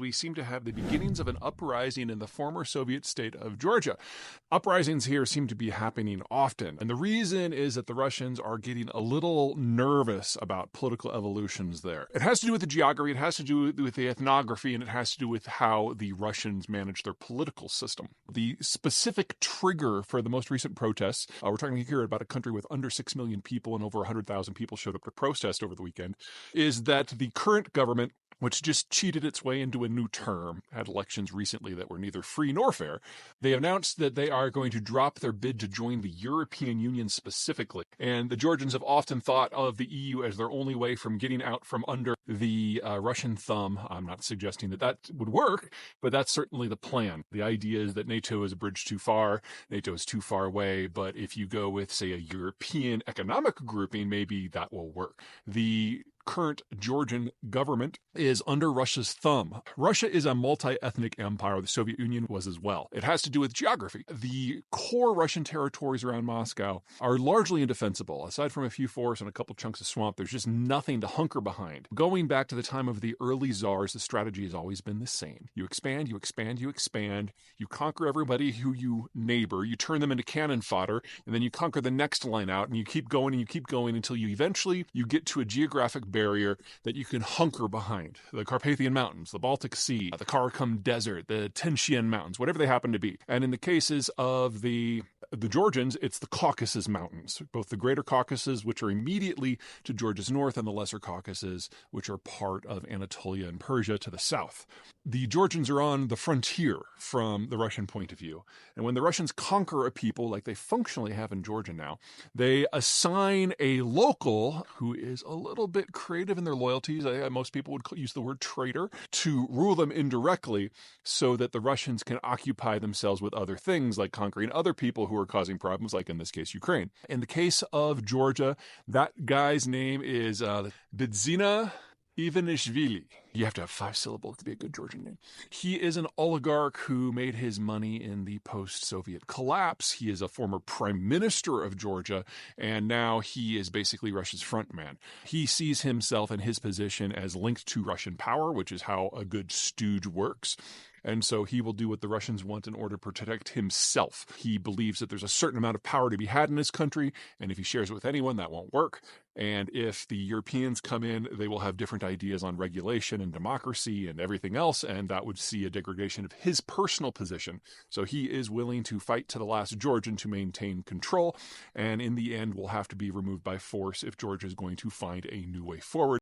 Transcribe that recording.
We seem to have the beginnings of an uprising in the former Soviet state of Georgia. Uprisings here seem to be happening often, and the reason is that the Russians are getting a little nervous about political evolutions there. It has to do with the geography, it has to do with the ethnography, and it has to do with how the Russians manage their political system. The specific trigger for the most recent protests, we're talking here about a country with under 6 million people and over 100,000 people showed up to protest over the weekend, is that the current government, which just cheated its way into a new term, had elections recently that were neither free nor fair. They announced that they are going to drop their bid to join the European Union specifically. And the Georgians have often thought of the EU as their only way from getting out from under the Russian thumb. I'm not suggesting that that would work, but that's certainly the plan. The idea is that NATO is a bridge too far, NATO is too far away, but if you go with, say, a European economic grouping, maybe that will work. The current Georgian government is under Russia's thumb. Russia is a multi-ethnic empire. The Soviet Union was as well. It has to do with geography. The core Russian territories around Moscow are largely indefensible. Aside from a few forests and a couple chunks of swamp, there's just nothing to hunker behind. Going back to the time of the early czars, the strategy has always been the same. You expand, you expand, you expand. You conquer everybody who you neighbor. You turn them into cannon fodder, and then you conquer the next line out, and you keep going and you keep going until you eventually get to a geographic barrier that you can hunker behind. The Carpathian Mountains, the Baltic Sea, the Karakum Desert, the Tinshian Mountains, whatever they happen to be. And in the cases of the Georgians, it's the Caucasus Mountains, both the Greater Caucasus, which are immediately to Georgia's north, and the Lesser Caucasus, which are part of Anatolia and Persia to the south. The Georgians are on the frontier from the Russian point of view. And when the Russians conquer a people, like they functionally have in Georgia now, they assign a local who is a little bit creative in their loyalties. Most people would use the word traitor to rule them indirectly so that the Russians can occupy themselves with other things like conquering other people who are causing problems, like in this case, Ukraine. In the case of Georgia, that guy's name is Bidzina Ivanishvili. You have to have 5 syllables to be a good Georgian name. He is an oligarch who made his money in the post-Soviet collapse. He is a former prime minister of Georgia, and now he is basically Russia's front man. He sees himself and his position as linked to Russian power, which is how a good stooge works. And so he will do what the Russians want in order to protect himself. He believes that there's a certain amount of power to be had in his country, and if he shares it with anyone, that won't work. And if the Europeans come in, they will have different ideas on regulation and democracy and everything else, and that would see a degradation of his personal position. So he is willing to fight to the last Georgian to maintain control, and in the end will have to be removed by force if Georgia is going to find a new way forward.